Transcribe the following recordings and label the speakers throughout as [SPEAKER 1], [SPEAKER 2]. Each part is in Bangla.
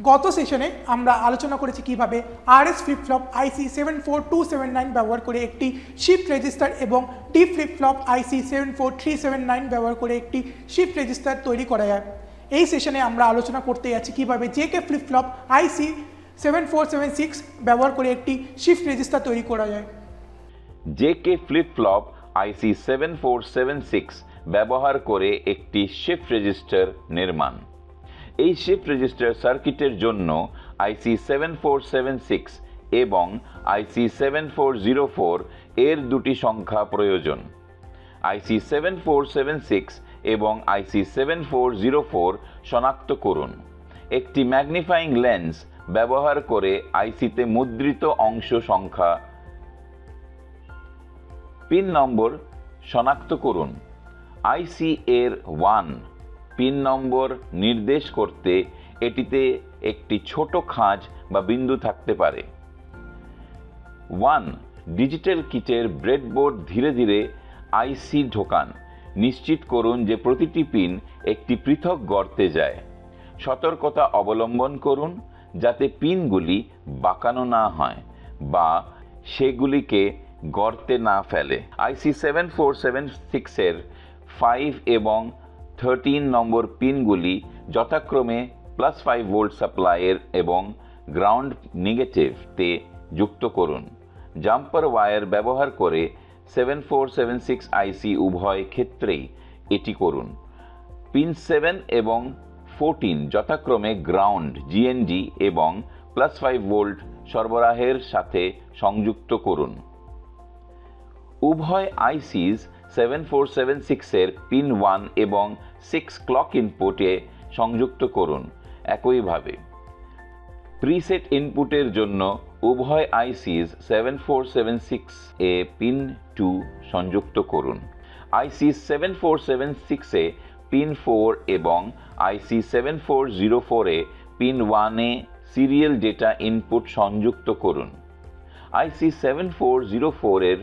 [SPEAKER 1] গত সেশনে আমরা আলোচনা করেছি কিভাবে RS ফ্লিপ ফ্লপ IC 74279 ব্যবহার করে একটি শিফট রেজিস্টার এবং D ফ্লিপ ফ্লপ IC 74379 ব্যবহার করে একটি শিফট রেজিস্টার তৈরি করা যায়। এই সেশনে আমরা আলোচনা করতে যাচ্ছি কিভাবে JK ফ্লিপ ফ্লপ IC 7476 ব্যবহার করে একটি শিফট রেজিস্টার তৈরি করা যায়।
[SPEAKER 2] JK ফ্লিপ ফ্লপ IC 7476 ব্যবহার করে একটি শিফট রেজিস্টার নির্মাণ। এই শিফট রেজিস্টার সার্কিটের জন্য IC 7476 এবং IC 7404 এর দুটি সংখ্যা প্রয়োজন। IC 7476 এবং IC 7404 শনাক্ত করুন। একটি ম্যাগনিফাইং লেন্স ব্যবহার করে আইসিতে মুদ্রিত অংশ সংখ্যা পিন নম্বর শনাক্ত করুন। আইসি এর 1 পিন নম্বর নির্দেশ করতে এটিতে একটি ছোট খাঁজ বা বিন্দু থাকতে পারে। 1 ডিজিটাল কিটের ব্রেডবোর্ড ধীরে ধীরে আইসি ঢোকান। নিশ্চিত করুন যে প্রতিটি পিন একটি পৃথক গর্তে যায়। সতর্কতা অবলম্বন করুন যাতে পিনগুলি বাঁকানো না হয় বা সেগুলিকে গর্তে না ফেলে। আইসি 7476 এর 5 এবং 13 নম্বর পিনগুলি যথাক্রমে +5 ভোল্ট সাপ্লাইয়ের এবং গ্রাউন্ড নেগেটিভতে যুক্ত করুন। জাম্পার ওয়্যার ব্যবহার করে 7476 আইসি উভয় ক্ষেত্রেই এটি করুন। পিন 7 এবং 14 যথাক্রমে গ্রাউন্ড জিএনডি এবং +5 ভোল্ট সরবরাহের সাথে সংযুক্ত করুন। উভয় আইসিস 7476 এর পিন 1 এবং 6 ক্লক ইনপুটে সংযুক্ত করুন। একইভাবে প্রিসেট ইনপুটের জন্য উভয় আইসিস 7476 এ পিন 2 সংযুক্ত করুন। আইসি 7476 এ পিন 4 এবং আইসি 7404 এ পিন 1 এ সিরিয়াল ডেটা ইনপুট সংযুক্ত করুন। আইসি 7404 এর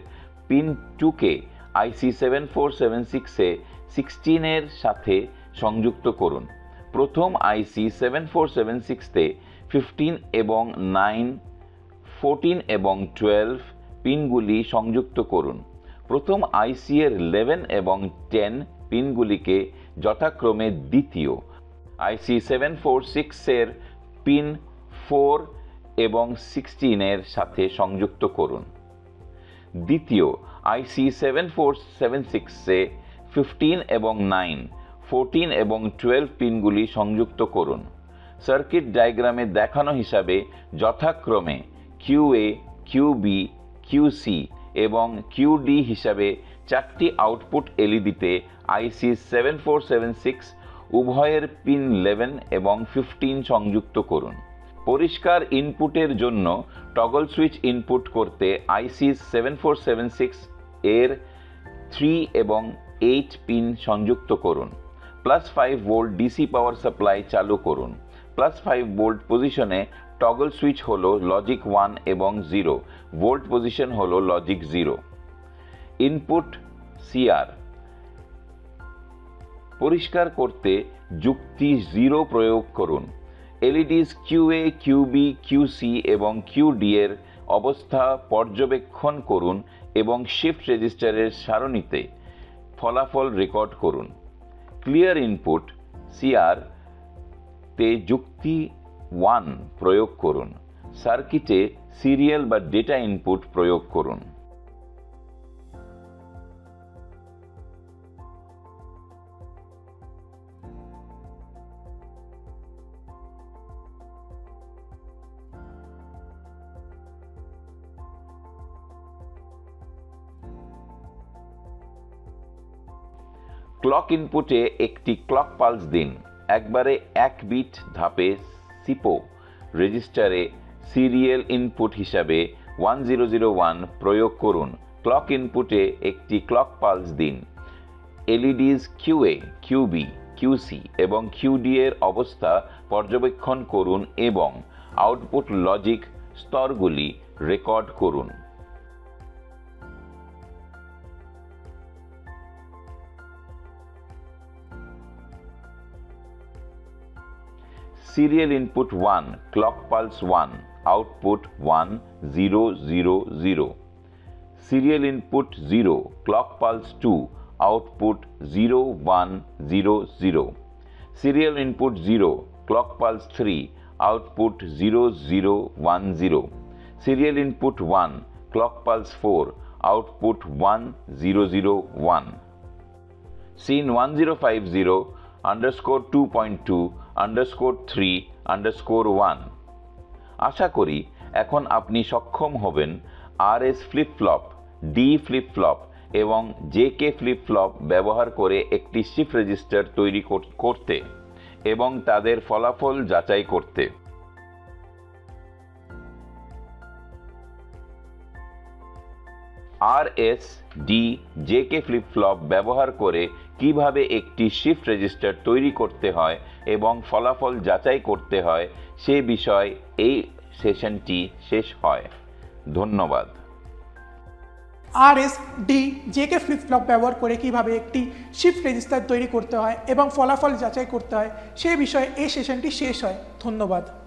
[SPEAKER 2] পিন 2 কে আইসি 7476 এ 16 এর সাথে সংযুক্ত করুন। প্রথম আইসি 7476 তে 15 এবং 9, 14 এবং 12 পিনগুলি সংযুক্ত করুন। প্রথম আইসি এর 11 এবং 10 পিনগুলিকে যথাক্রমে দ্বিতীয় আইসি 746 এর পিন 4 এবং 16 এর সাথে সংযুক্ত করুন। দ্বিতীয় আইসি 7476 এ 15 এবং 9, 14 এবং 12 পিনগুলি সংযুক্ত করুন। সার্কিট ডায়াগ্রামে দেখানো হিসাবে যথাক্রমে QA, QB, QC এবং QD হিসাবে 4টি আউটপুট এলইডিতে আইসি 7476 উভয়ের পিন 11 এবং 15 সংযুক্ত করুন। পরিষ্কার ইনপুটের জন্য টগল সুইচ ইনপুট করতে আইসি 7476 এর 3 এবং 8 পিন সংযুক্ত করুন। +5 ভোল্ট ডিসি পাওয়ার সাপ্লাই চালু করুন। +5 ভোল্ট পজিশনে টগল সুইচ হলো লজিক 1 এবং 0, ভোল্ট পজিশন হলো লজিক 0। ইনপুট সিআর পরিষ্কার করতে যুক্তি 0 প্রয়োগ করুন। এলইডিস QA, QB, QC এবং QD এর অবস্থা পর্যবেক্ষণ করুন এবং শিফট রেজিস্টারের সারণীতে ফলাফল রেকর্ড করুন। ক্লিয়ার ইনপুট সিআর তে যুক্তি 1 প্রয়োগ করুন। সার্কিটে সিরিয়াল বা ডেটা ইনপুট প্রয়োগ করুন। ক্লক ইনপুটে একটি ক্লক পালস দিন। একবারে 1 বিট ধাপে সিপো রেজিস্টারে সিরিয়াল ইনপুট হিসাবে 1001 প্রয়োগ করুন। ক্লক ইনপুটে একটি ক্লক পালস দিন। এলইডিস QA, QB, QC এবং QD এর অবস্থা পর্যবেক্ষণ করুন এবং আউটপুট লজিক স্তরগুলি রেকর্ড করুন। Serial input 1, clock pulse 1, output 1 0 0 0. Serial input 0, clock pulse 2, output 0 1 0 0. Serial input 0, clock pulse 3, output 0 0 1 0. Serial input 1, clock pulse 4, output 1 0 0 1. Scene 1050 underscore 2.2 underscore 3 underscore 1. আশা করি এখন আপনি সক্ষম হবেন RS flip flop, D flip flop এবং JK ফ্লিপ ফ্লপ ব্যবহার করে একটি শিফট রেজিস্টার তৈরি করতে এবং তাদের ফলাফল যাচাই করতে। RS, D, JK flip flop ব্যবহার করে কিভাবে একটি শিফট রেজিস্টার তৈরি করতে হয় এবং ফলাফল যাচাই করতে হয় সে বিষয়ে এই সেশনটি শেষ হয়। ধন্যবাদ।
[SPEAKER 1] RS, D, JK flip flop ব্যবহার করে কিভাবে একটি শিফট রেজিস্টার তৈরি করতে হয় এবং ফলাফল যাচাই করতে হয় সে বিষয়ে এই সেশনটি শেষ হয়। ধন্যবাদ।